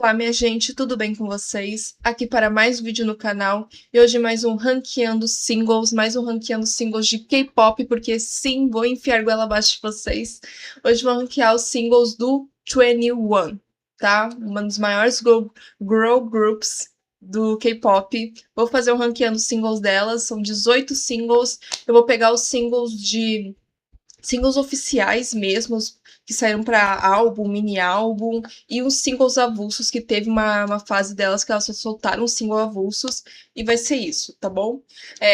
Olá, minha gente, tudo bem com vocês? Aqui para mais um vídeo no canal e hoje mais um ranqueando singles, de K-pop, porque sim, vou enfiar goela abaixo de vocês. Hoje vou ranquear os singles do 21, tá? Um dos maiores girl groups do K-pop. Vou fazer um ranqueando singles delas, são 18 singles. Eu vou pegar os singles oficiais mesmos, que saíram para álbum, mini álbum, e uns singles avulsos, que teve uma fase delas que elas só soltaram single avulsos, e vai ser isso, tá bom?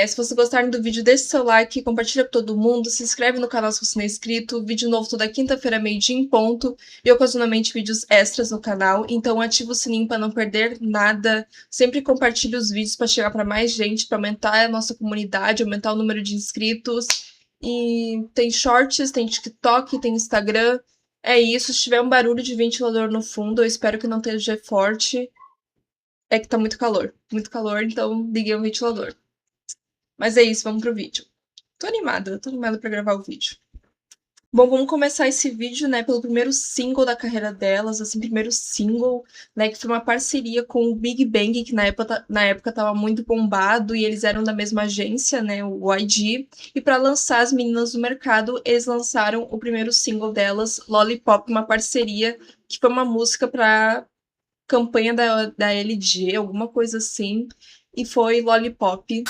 Se vocês gostarem do vídeo, deixe seu like, compartilha com todo mundo, se inscreve no canal se você não é inscrito, vídeo novo toda quinta-feira, meio-dia em ponto, e ocasionalmente vídeos extras no canal, então ativa o sininho para não perder nada, sempre compartilhe os vídeos para chegar para mais gente, para aumentar a nossa comunidade, aumentar o número de inscritos. E tem shorts, tem TikTok, tem Instagram. É isso. Se tiver um barulho de ventilador no fundo, eu espero que não esteja forte. É que tá muito calor, então liguei o ventilador. Mas é isso, vamos pro vídeo. Tô animada pra gravar o vídeo. Bom, vamos começar esse vídeo, né, pelo primeiro single da carreira delas, assim, primeiro single, né, que foi uma parceria com o Big Bang, que na época tava muito bombado, e eles eram da mesma agência, né, o YG, e para lançar as meninas no mercado, eles lançaram o primeiro single delas, Lollipop, uma parceria, que foi uma música pra campanha da LG, alguma coisa assim, e foi Lollipop.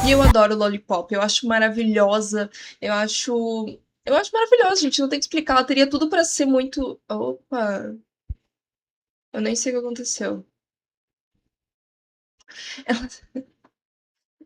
E eu adoro Lollipop, eu acho maravilhosa, eu acho maravilhosa, gente, não tem que explicar, ela teria tudo pra ser muito... Opa! Eu nem sei o que aconteceu.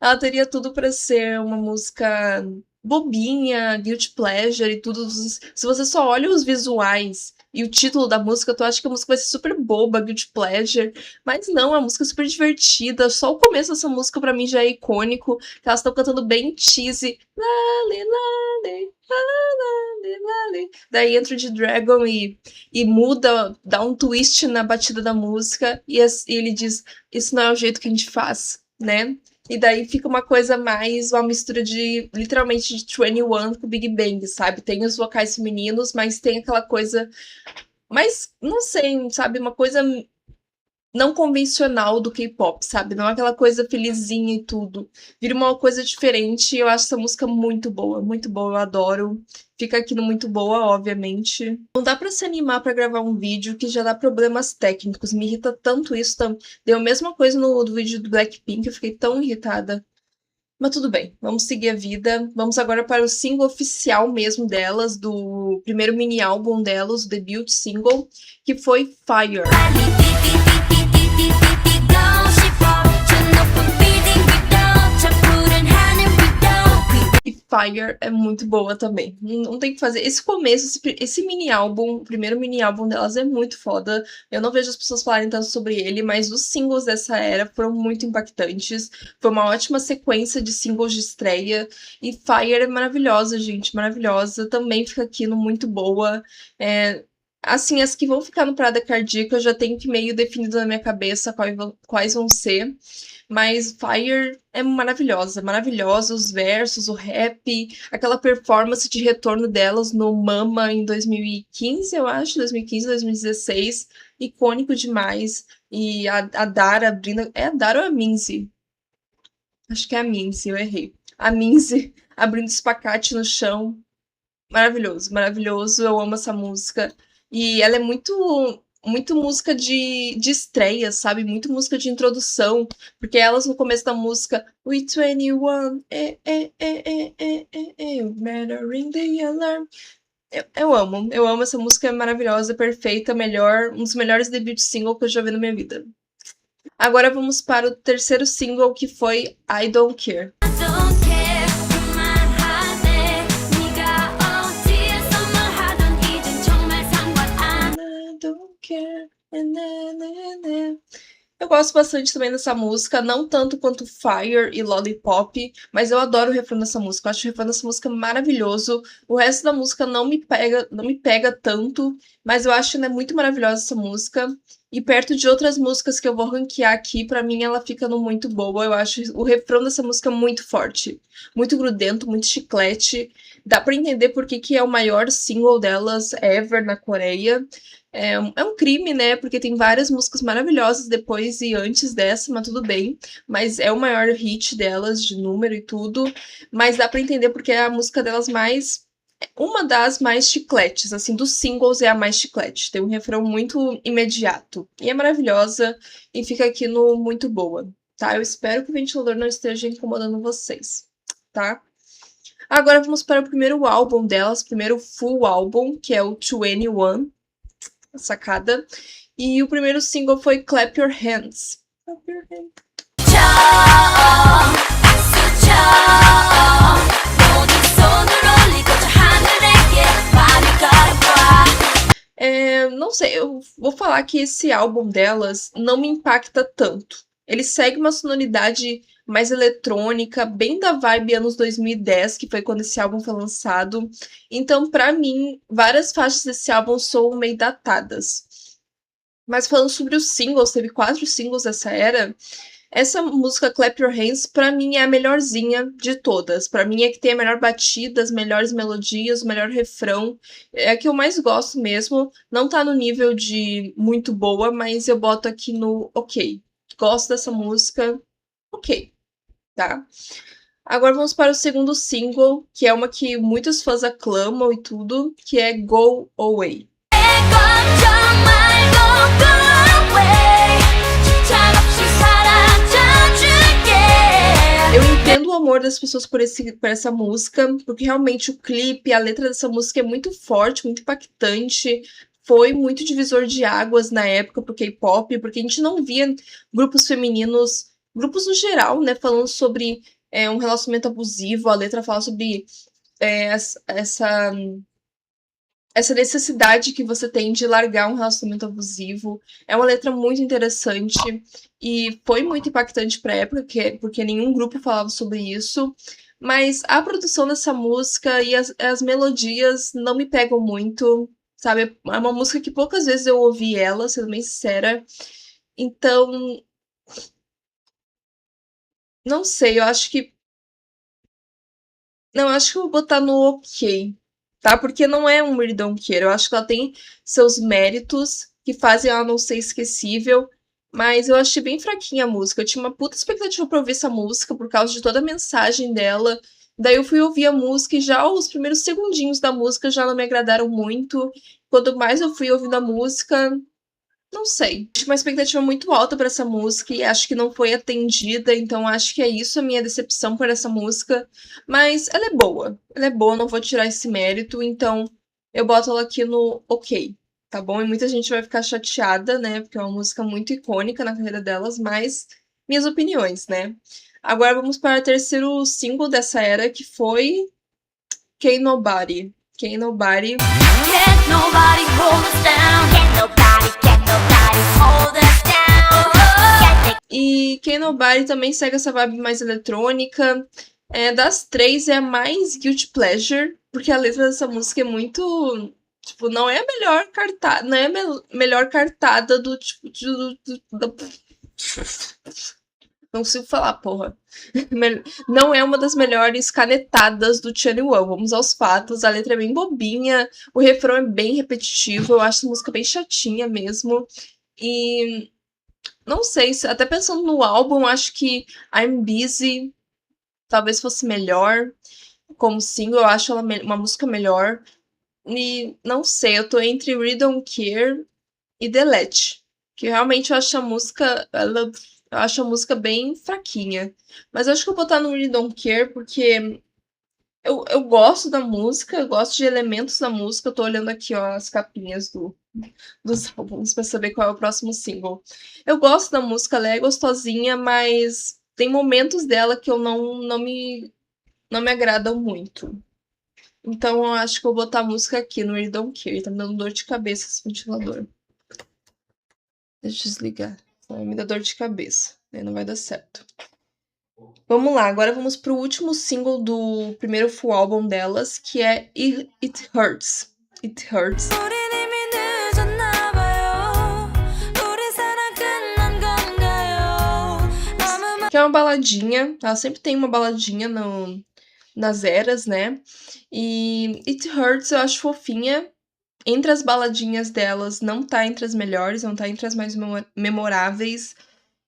Ela teria tudo pra ser uma música bobinha, guilty pleasure e tudo. Se você só olha os visuais e o título da música, tu acha que a música vai ser super boba, guilty pleasure. Mas não, a música é super divertida. Só o começo dessa música pra mim já é icônico. Que elas estão cantando bem cheesy. Lale, lale, lale, lale. Daí entra o G-Dragon e muda, dá um twist na batida da música. E ele diz, isso não é o jeito que a gente faz, né? E daí fica uma coisa mais, uma mistura de, literalmente, de 21 com Big Bang, sabe? Tem os vocais femininos, mas tem aquela coisa, mas, não sei, sabe? Uma coisa não convencional do K-pop, sabe? Não aquela coisa felizinha e tudo. Vira uma coisa diferente e eu acho essa música muito boa, eu adoro. Fica aqui no muito boa, obviamente. Não dá pra se animar pra gravar um vídeo que já dá problemas técnicos. Me irrita tanto isso. Deu a mesma coisa no vídeo do Blackpink, eu fiquei tão irritada. Mas tudo bem, vamos seguir a vida. Vamos agora para o single oficial mesmo delas, do primeiro mini álbum delas, o debut single, que foi Fire. Fire é muito boa também. Não tem o que fazer. Esse começo, esse mini álbum, o primeiro mini álbum delas é muito foda. Eu não vejo as pessoas falarem tanto sobre ele, mas os singles dessa era foram muito impactantes. Foi uma ótima sequência de singles de estreia. E Fire é maravilhosa, gente, maravilhosa. Também fica aqui no muito boa. Assim, as que vão ficar no Parada Cardíaca eu já tenho que meio definido na minha cabeça quais vão ser. Mas Fire é maravilhosa, os versos, o rap, aquela performance de retorno delas no Mama em 2015, eu acho, 2015, 2016, icônico demais. E a Dara abrindo, é a Dara ou a Minzy? Acho que é a Minzy, eu errei. A Minzy abrindo espacate no chão, maravilhoso, eu amo essa música. E ela é muito música de estreia, sabe? Muito música de introdução. Porque elas no começo da música, We 21, better ring the alarm. Eu amo essa música, é maravilhosa, perfeita, melhor, um dos melhores debut single que eu já vi na minha vida. Agora vamos para o terceiro single, que foi I Don't Care. Eu gosto bastante também dessa música, não tanto quanto Fire e Lollipop, mas eu adoro o refrão dessa música, eu acho o refrão dessa música maravilhoso. O resto da música não me pega tanto, mas eu acho, né, muito maravilhosa essa música. E perto de outras músicas que eu vou ranquear aqui, pra mim ela fica no muito boa. Eu acho o refrão dessa música muito forte, muito grudento, muito chiclete. Dá pra entender por que é o maior single delas ever na Coreia. É um crime, né? Porque tem várias músicas maravilhosas depois e antes dessa, mas tudo bem. Mas é o maior hit delas, de número e tudo. Mas dá pra entender porque é a música delas mais. Uma das mais chicletes, assim, dos singles é a mais chiclete. Tem um refrão muito imediato. E é maravilhosa e fica aqui no muito boa, tá? Eu espero que o ventilador não esteja incomodando vocês, tá? Agora vamos para o primeiro álbum delas, primeiro full álbum, que é o 21, sacada. E o primeiro single foi Clap Your Hands. Clap Your Hands. Não sei, eu vou falar que esse álbum delas não me impacta tanto. Ele segue uma sonoridade mais eletrônica, bem da vibe anos 2010, que foi quando esse álbum foi lançado. Então, pra mim, várias faixas desse álbum são meio datadas. Mas falando sobre os singles, teve 4 singles dessa era. Essa música Clap Your Hands, pra mim, é a melhorzinha de todas. Pra mim é que tem a melhor batida, as melhores melodias, o melhor refrão. É a que eu mais gosto mesmo. Não tá no nível de muito boa, mas eu boto aqui no ok. Gosto dessa música, ok, tá? Agora vamos para o segundo single, que é uma que muitos fãs aclamam e tudo, que é Go Away. Eu entendo o amor das pessoas por essa música, porque realmente o clipe, a letra dessa música é muito forte, muito impactante. Foi muito divisor de águas na época pro K-pop, porque a gente não via grupos femininos, grupos no geral, né, falando sobre um relacionamento abusivo. A letra fala sobre essa necessidade que você tem de largar um relacionamento abusivo. É uma letra muito interessante e foi muito impactante para a época, porque nenhum grupo falava sobre isso. Mas a produção dessa música e as melodias não me pegam muito, sabe? É uma música que poucas vezes eu ouvi ela, sendo bem sincera. Então, não sei, eu acho que. Não, eu acho que eu vou botar no ok, tá? Porque não é um We Don't Care. Eu acho que ela tem seus méritos que fazem ela não ser esquecível, mas eu achei bem fraquinha a música. Eu tinha uma puta expectativa pra ouvir essa música por causa de toda a mensagem dela. Daí eu fui ouvir a música e já os primeiros segundinhos da música já não me agradaram muito. Quanto mais eu fui ouvindo a música, não sei. Tinha uma expectativa muito alta para essa música e acho que não foi atendida, então acho que é isso a minha decepção por essa música. Mas ela é boa. Ela é boa, não vou tirar esse mérito, então eu boto ela aqui no ok, tá bom? E muita gente vai ficar chateada, né? Porque é uma música muito icônica na carreira delas, mas minhas opiniões, né? Agora vamos para o terceiro single dessa era, que foi Can't Nobody. Can't Nobody. Can't nobody hold us down. Can't nobody hold us down. E Can't Nobody também segue essa vibe mais eletrônica. Das três é a mais guilty pleasure, porque a letra dessa música é muito. Tipo, não é a melhor cartada. Não é a melhor cartada do tipo. Não consigo falar, porra. Não é uma das melhores canetadas do Channel. Vamos aos fatos. A letra é bem bobinha, o refrão é bem repetitivo. Eu acho a música bem chatinha mesmo. E não sei, até pensando no álbum, acho que I'm Busy talvez fosse melhor. Como single, eu acho ela uma música melhor. E não sei, eu tô entre We Don't Care e Delete. Que realmente eu acho a música. Eu acho a música bem fraquinha. Mas eu acho que eu vou botar no We Don't Care porque eu gosto da música, eu gosto de elementos da música. Eu tô olhando aqui, ó, as capinhas dos álbuns pra saber qual é o próximo single. Eu gosto da música, ela é gostosinha, mas tem momentos dela que eu não me agradam muito. Então eu acho que eu vou botar a música aqui no We Don't Care. Tá me dando dor de cabeça esse ventilador. Deixa eu desligar. Vai me dar dor de cabeça. Aí não vai dar certo. Vamos lá, agora vamos pro último single do primeiro full álbum delas, que é It Hurts. It Hurts. que é uma baladinha, ela sempre tem uma baladinha nas eras, né, e It Hurts eu acho fofinha, entre as baladinhas delas não tá entre as melhores, não tá entre as mais memoráveis,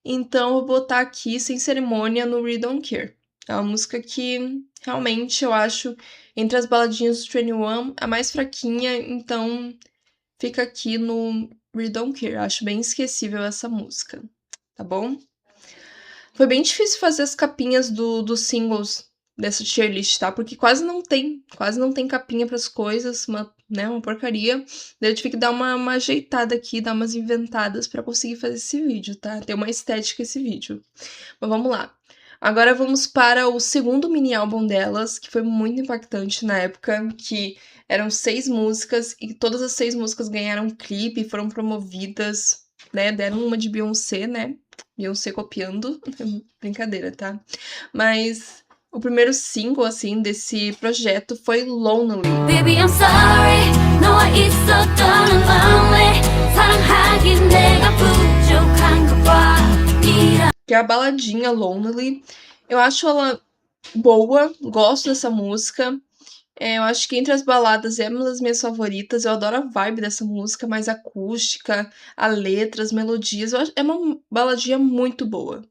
então eu vou botar aqui, sem cerimônia, no We Don't Care. É uma música que, realmente, eu acho, entre as baladinhas do 21, a mais fraquinha, então fica aqui no We Don't Care. Acho bem esquecível essa música, tá bom? Foi bem difícil fazer as capinhas dos singles dessa tier list, tá? Porque quase não tem capinha pras coisas, uma porcaria. Daí eu tive que dar uma ajeitada aqui, dar umas inventadas pra conseguir fazer esse vídeo, tá? Ter uma estética esse vídeo. Mas vamos lá. Agora vamos para o segundo mini álbum delas, que foi muito impactante na época, que eram 6 músicas e todas as 6 músicas ganharam clipe, foram promovidas, né? Deram uma de Beyoncé, né? Beyoncé copiando. Brincadeira, tá? Mas o primeiro single, assim, desse projeto foi Lonely. Baby, I'm sorry. 너와 있었던 lonely. 사랑하긴 내가 부족한 것 봐. Que é a baladinha Lonely. Eu acho ela boa, gosto dessa música. Eu acho que entre as baladas é uma das minhas favoritas. Eu adoro a vibe dessa música, mais acústica, a letra, as melodias. É uma baladinha muito boa.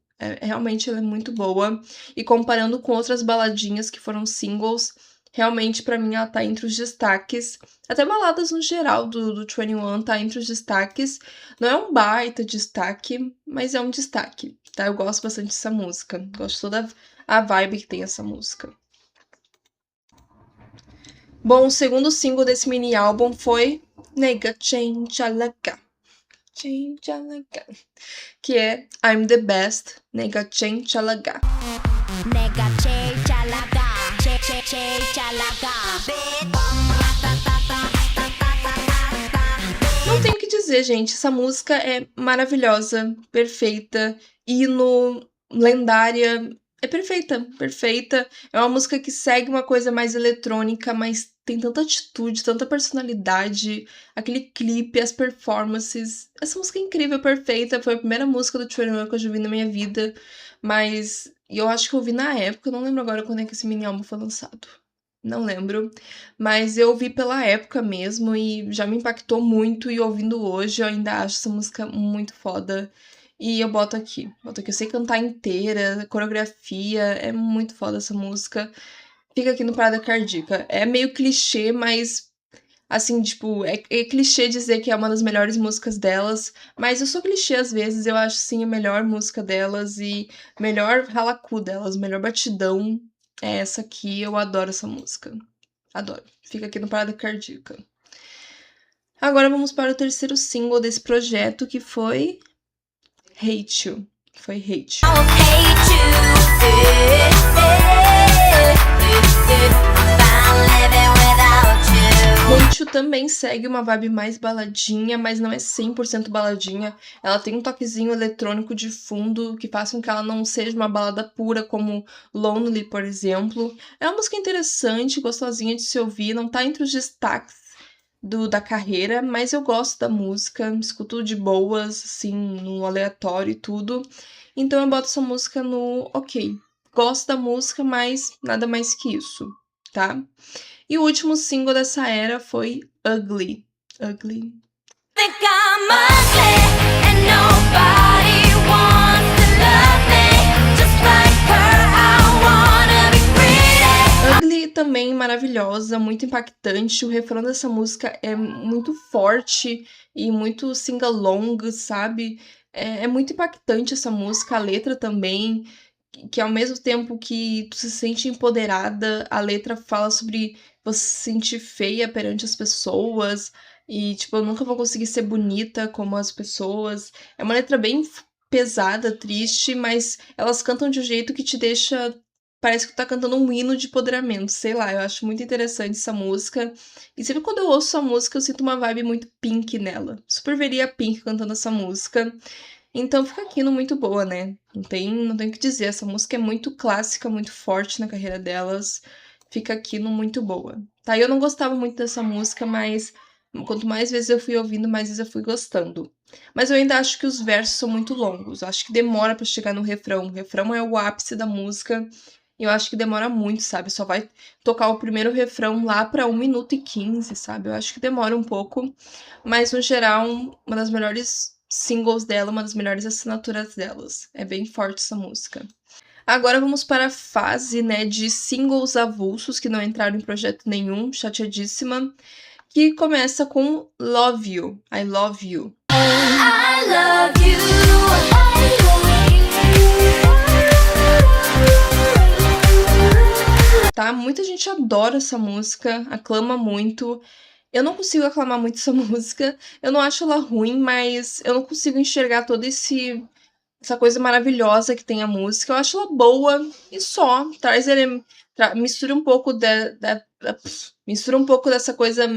Realmente ela é muito boa. E comparando com outras baladinhas que foram singles, realmente pra mim ela tá entre os destaques. Até baladas no geral do 21 tá entre os destaques. Não é um baita destaque, mas é um destaque, tá? Eu gosto bastante dessa música. Gosto toda a vibe que tem essa música. Bom, o segundo single desse mini álbum foi Nega Change Alaga. Change Alaga. Que é I'm the Best, Nega Change Alaga. 내가 제일 잘 나가. 제일 잘 나가. Não tenho o que dizer, gente. Essa música é maravilhosa, perfeita, hino, lendária. É perfeita, perfeita. É uma música que segue uma coisa mais eletrônica, mas tem tanta atitude, tanta personalidade. Aquele clipe, as performances. Essa música é incrível, perfeita. Foi a primeira música do 21 que eu já ouvi na minha vida. Mas eu acho que eu ouvi na época, eu não lembro agora quando é que esse mini álbum foi lançado. Não lembro, mas eu ouvi pela época mesmo e já me impactou muito, e ouvindo hoje eu ainda acho essa música muito foda. E eu boto aqui, eu sei cantar inteira, coreografia, é muito foda essa música. Fica aqui no Parada Cardíaca. É meio clichê, mas assim, tipo, é clichê dizer que é uma das melhores músicas delas, mas eu sou clichê às vezes, eu acho sim a melhor música delas e melhor halacu delas, melhor batidão é essa aqui. Eu adoro essa música. Adoro. Fica aqui no Parada Cardíaca. Agora vamos para o terceiro single desse projeto, que foi Hate You. Foi Hate You. Hate You também segue uma vibe mais baladinha, mas não é 100% baladinha. Ela tem um toquezinho eletrônico de fundo que faz com que ela não seja uma balada pura como Lonely, por exemplo. É uma música interessante, gostosinha de se ouvir, não tá entre os destaques da carreira, mas eu gosto da música, escuto de boas, assim, no aleatório e tudo. Então eu boto essa música no ok. Gosto da música, mas nada mais que isso, tá? E o último single dessa era foi Ugly. Ugly. Think I'm ugly and nobody wants to love me. Just like her, I wanna be pretty. Ugly também maravilhosa, muito impactante. O refrão dessa música é muito forte e muito sing-along, sabe? É muito impactante essa música, a letra também, que ao mesmo tempo que tu se sente empoderada, a letra fala sobre você se sentir feia perante as pessoas e, tipo, eu nunca vou conseguir ser bonita como as pessoas. É uma letra bem pesada, triste, mas elas cantam de um jeito que te deixa... Parece que tu tá cantando um hino de empoderamento, sei lá, eu acho muito interessante essa música. E sempre quando eu ouço essa música, eu sinto uma vibe muito Pink nela. Super veria a Pink cantando essa música. Então fica aqui no muito boa, né? Não tem o que dizer, essa música é muito clássica, muito forte na carreira delas. Fica aqui no muito boa. Tá, eu não gostava muito dessa música, mas Quanto mais vezes eu fui ouvindo, mais vezes eu fui gostando. Mas eu ainda acho que os versos são muito longos. Eu acho que demora pra chegar no refrão. O refrão é o ápice da música. E eu acho que demora muito, sabe? Só vai tocar o primeiro refrão lá pra 1 minuto e 15, sabe? Eu acho que demora um pouco. Mas, no geral, uma das melhores singles dela, uma das melhores assinaturas delas. É bem forte essa música. Agora vamos para a fase, né, de singles avulsos que não entraram em projeto nenhum, chateadíssima, que começa com Love You, I Love You. I love you. Tá? Muita gente adora essa música, aclama muito. Eu não consigo aclamar muito essa música. Eu não acho ela ruim, mas eu não consigo enxergar toda essa coisa maravilhosa que tem a música. Eu acho ela boa e só. Mistura um pouco mistura um pouco dessa coisa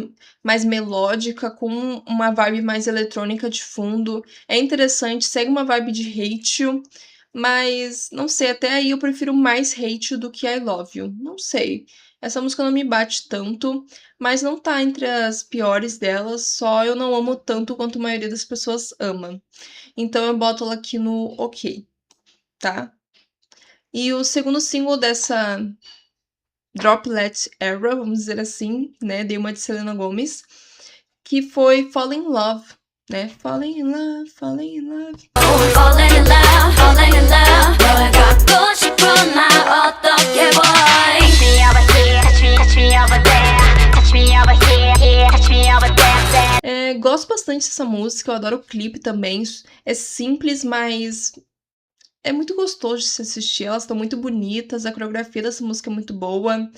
mais melódica com uma vibe mais eletrônica de fundo. É interessante, segue uma vibe de Hate You, mas não sei, até aí eu prefiro mais Hate You do que I Love You. Não sei. Essa música não me bate tanto, mas não tá entre as piores delas, só eu não amo tanto quanto a maioria das pessoas ama. Então eu boto ela aqui no ok, tá? E o segundo single dessa Droplet Era, vamos dizer assim, né? Dei uma de Selena Gomez, que foi Falling in Love, né? Falling in Love, Falling in Love. Falling in love, falling in love. 너가 갖고 싶은 말 어떻게 boy? Touch me over here, touch me over there. Touch me over here, touch me over there. Gosto bastante dessa música, eu adoro o clipe também. É simples, mas é muito gostoso de se assistir. Elas estão muito bonitas, a coreografia dessa música é muito boa.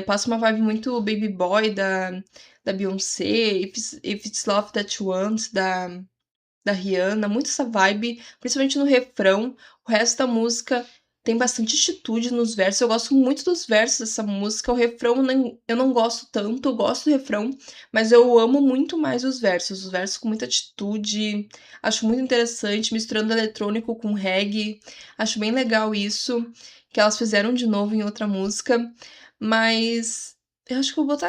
Passa uma vibe muito Baby Boy da Beyoncé, If It's Love That You Want, da Rihanna, muito essa vibe, principalmente no refrão. O resto da música tem bastante atitude nos versos. Eu gosto muito dos versos dessa música. O refrão eu não gosto tanto, eu gosto do refrão, mas eu amo muito mais os versos com muita atitude. Acho muito interessante, misturando eletrônico com reggae. Acho bem legal isso, que elas fizeram de novo em outra música, mas eu acho que vou botar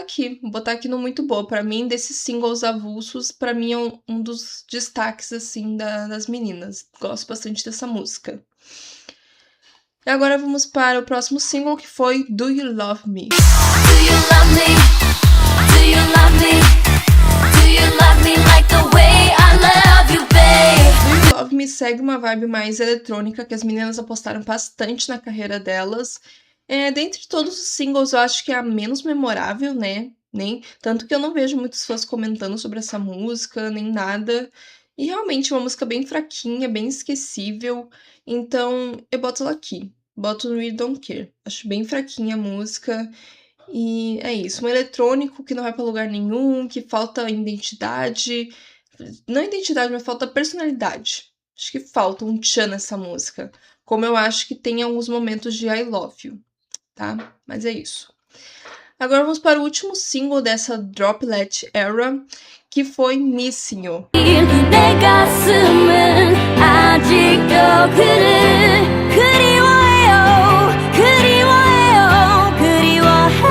aqui no muito boa. Pra mim, desses singles avulsos, pra mim é um dos destaques, assim, das meninas. Gosto bastante dessa música. E agora vamos para o próximo single, que foi Do You Love Me? Do you love me? Do you love me? Do you love me like the way I love you, babe? Do You Love Me segue uma vibe mais eletrônica, que as meninas apostaram bastante na carreira delas. Dentre todos os singles, eu acho que é a menos memorável, né? Tanto que eu não vejo muitos fãs comentando sobre essa música, nem nada. E realmente é uma música bem fraquinha, bem esquecível. Então eu boto ela aqui. Boto no We Don't Care. Acho bem fraquinha a música. E é isso. Um eletrônico que não vai pra lugar nenhum, que falta identidade. Não identidade, mas falta personalidade. Acho que falta um tchan nessa música. Como eu acho que tem alguns momentos de I Love You, tá? Mas é isso. Agora vamos para o último single dessa Droplet Era, que foi Missing You. 내 가슴은 아직도 그를 그리워해요. 그리워해요. 그리워해요.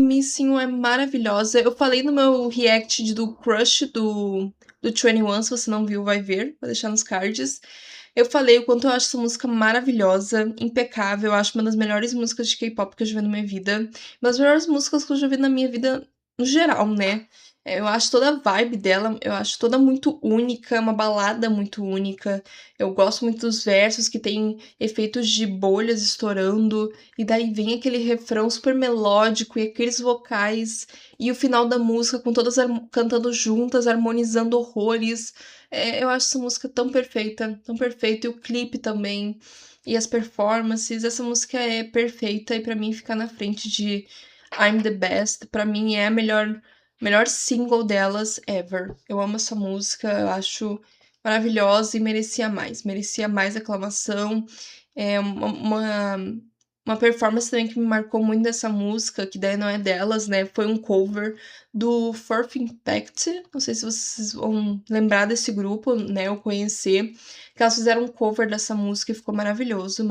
Missing You é maravilhosa. Eu falei no meu react do Crush do 21, se você não viu, vai ver. Vou deixar nos cards. Eu falei o quanto eu acho essa música maravilhosa, impecável. Eu acho uma das melhores músicas de K-pop que eu já vi na minha vida. Uma das melhores músicas que eu já vi na minha vida no geral, né? Eu acho toda a vibe dela, eu acho toda muito única, uma balada muito única. Eu gosto muito dos versos que tem efeitos de bolhas estourando, e daí vem aquele refrão super melódico e aqueles vocais, e o final da música com todas cantando juntas, harmonizando horrores. Eu acho essa música tão perfeita, e o clipe também, e as performances. Essa música é perfeita, e pra mim ficar na frente de I'm the Best, pra mim é a melhor single delas ever. Eu amo essa música, eu acho maravilhosa e merecia mais aclamação. Uma performance também que me marcou muito dessa música, que daí não é delas, né? Foi um cover do Fourth Impact. Não sei se vocês vão lembrar desse grupo, né? Eu conhecer. Que elas fizeram um cover dessa música e ficou maravilhoso.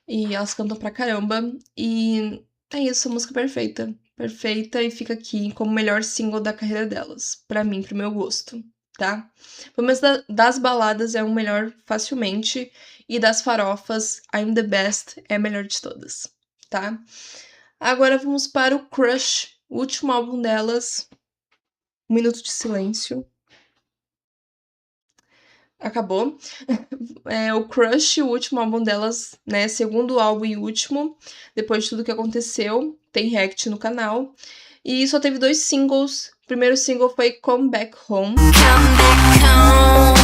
E elas cantam pra caramba. E é isso, a música perfeita. perfeita, e fica aqui como melhor single da carreira delas, pra mim, pro meu gosto, tá? Pelo menos das baladas é o melhor facilmente, e das farofas, I'm the Best é a melhor de todas, tá? Agora vamos para o Crush, o último álbum delas. Um minuto de silêncio. Acabou. O Crush, o último álbum delas, né? Segundo álbum e último. Depois de tudo que aconteceu, tem react no canal. E só teve 2 singles. O primeiro single foi Come Back Home. Come back home.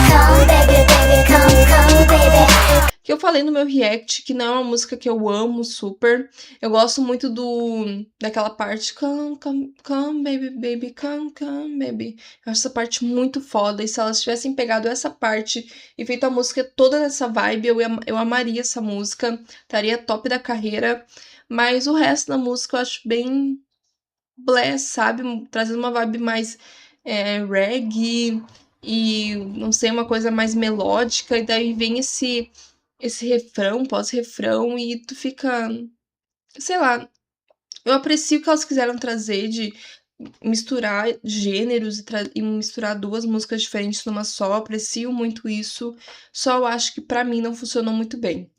Come baby, baby, come baby. Que eu falei no meu react que não é uma música que eu amo super. Eu gosto muito daquela parte come, come, come, baby, baby, come, come, baby. Eu acho essa parte muito foda. E se elas tivessem pegado essa parte e feito a música toda nessa vibe, eu amaria essa música. Estaria top da carreira. Mas o resto da música eu acho bem blé, sabe? Trazendo uma vibe mais reggae e, não sei, uma coisa mais melódica. E daí vem esse refrão, pós-refrão, e tu fica, sei lá, eu aprecio o que elas quiseram trazer de misturar gêneros e misturar 2 músicas diferentes numa só, aprecio muito isso, só eu acho que pra mim não funcionou muito bem.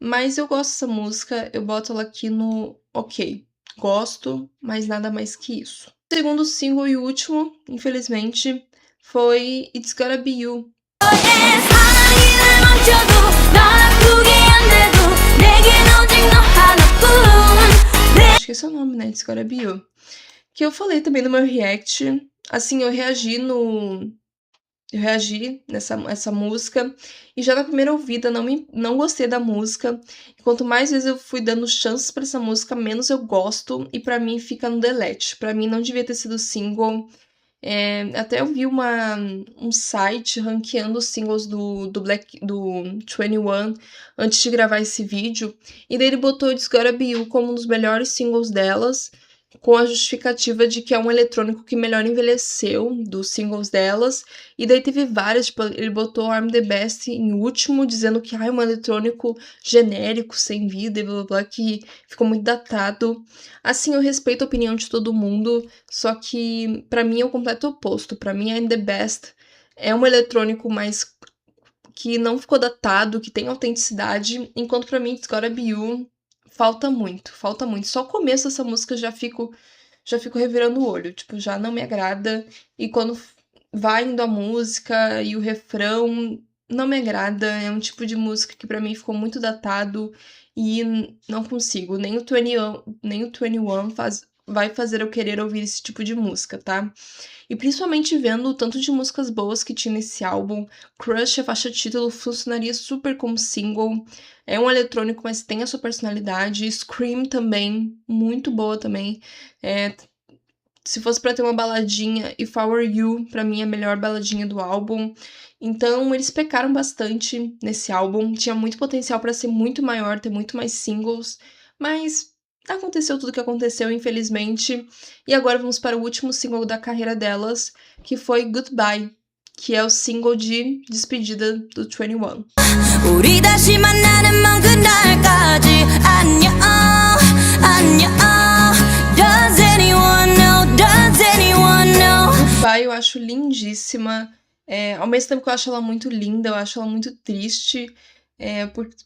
Mas eu gosto dessa música, eu boto ela aqui no ok, gosto, mas nada mais que isso. O segundo single e último, infelizmente, foi It's Gotta Be You. Acho que esse é o nome, né? It's Gotta Be You. Que eu falei também no meu react. Assim, eu reagi nessa música. E já na primeira ouvida, não gostei da música. E quanto mais vezes eu fui dando chances pra essa música, menos eu gosto. E pra mim fica no delete. Pra mim não devia ter sido single. Até eu vi um site ranqueando os singles do 21 antes de gravar esse vídeo, e daí ele botou It's Gotta Be You como um dos melhores singles delas, com a justificativa de que é um eletrônico que melhor envelheceu dos singles delas, e daí teve várias, tipo, ele botou I'm the Best em último, dizendo que é um eletrônico genérico, sem vida e blá blá blá, que ficou muito datado. Assim, eu respeito a opinião de todo mundo, só que pra mim é o completo oposto. Pra mim, I'm the Best é um eletrônico mais que não ficou datado, que tem autenticidade, enquanto pra mim It's Gotta Be You falta muito, falta muito. Só o começo dessa música já fico revirando o olho, tipo, já não me agrada, e quando vai indo a música e o refrão não me agrada, é um tipo de música que pra mim ficou muito datado e não consigo, nem o 21 vai fazer eu querer ouvir esse tipo de música, tá? E principalmente vendo o tanto de músicas boas que tinha nesse álbum, Crush, a faixa título, funcionaria super como single. É um eletrônico, mas tem a sua personalidade. Scream também, muito boa também. Se fosse pra ter uma baladinha, If I Were You, pra mim é a melhor baladinha do álbum. Então, eles pecaram bastante nesse álbum. Tinha muito potencial pra ser muito maior, ter muito mais singles, mas aconteceu tudo o que aconteceu, infelizmente. E agora vamos para o último single da carreira delas, que foi Goodbye, que é o single de despedida do 21. 우리 다시 만나는 먼 그날까지 안녕 안녕. Does anyone know? Does anyone know? Goodbye eu acho lindíssima. Ao mesmo tempo que eu acho ela muito linda, eu acho ela muito triste.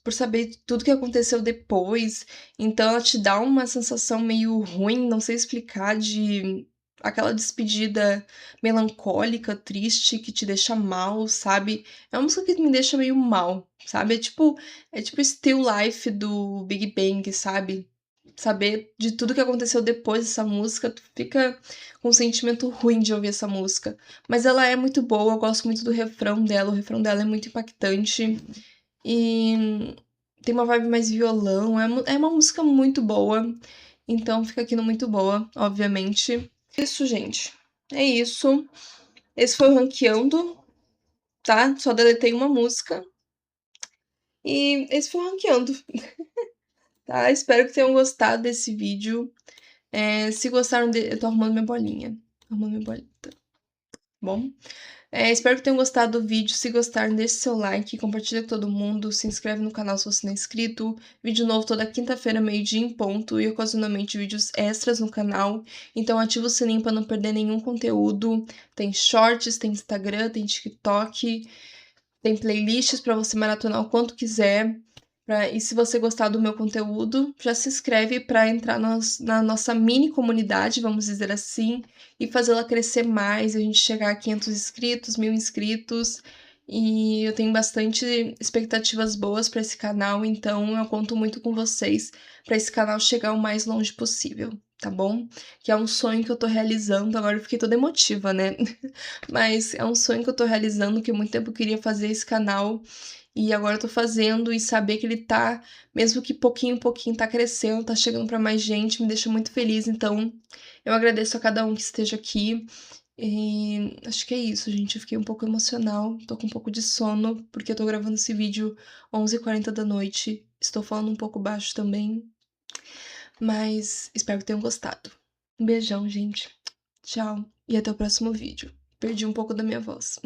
Por saber tudo que aconteceu depois. Então ela te dá uma sensação meio ruim, não sei explicar, de aquela despedida melancólica, triste, que te deixa mal, sabe? É uma música que me deixa meio mal, sabe? É tipo Still Life do Big Bang, sabe? Saber de tudo que aconteceu depois dessa música, tu fica com um sentimento ruim de ouvir essa música. Mas ela é muito boa, eu gosto muito do refrão dela, o refrão dela é muito impactante. E tem uma vibe mais violão, é uma música muito boa, então fica aqui no muito boa, obviamente. Isso, gente, é isso. Esse foi o Ranqueando, tá? Só deletei uma música. E esse foi o Ranqueando, tá? Espero que tenham gostado desse vídeo. Se gostaram, eu tô arrumando minha bolinha. Tá bom? Espero que tenham gostado do vídeo. Se gostaram, deixe seu like, compartilha com todo mundo, se inscreve no canal se você não é inscrito. Vídeo novo toda quinta-feira, meio-dia em ponto, e ocasionalmente vídeos extras no canal. Então ativa o sininho para não perder nenhum conteúdo. Tem shorts, tem Instagram, tem TikTok, tem playlists para você maratonar o quanto quiser. E se você gostar do meu conteúdo, já se inscreve para entrar na nossa mini comunidade, vamos dizer assim, e fazê-la crescer mais, a gente chegar a 500 inscritos, 1000 inscritos. E eu tenho bastante expectativas boas para esse canal, então eu conto muito com vocês para esse canal chegar o mais longe possível, tá bom? Que é um sonho que eu tô realizando, agora eu fiquei toda emotiva, né? Mas é um sonho que eu tô realizando, que há muito tempo eu queria fazer esse canal. E agora eu tô fazendo, e saber que ele tá, mesmo que pouquinho em pouquinho, tá crescendo, tá chegando pra mais gente, me deixa muito feliz. Então, eu agradeço a cada um que esteja aqui. E acho que é isso, gente. Eu fiquei um pouco emocional, tô com um pouco de sono, porque eu tô gravando esse vídeo 11h40 da noite. Estou falando um pouco baixo também, mas espero que tenham gostado. Um beijão, gente. Tchau, e até o próximo vídeo. Perdi um pouco da minha voz.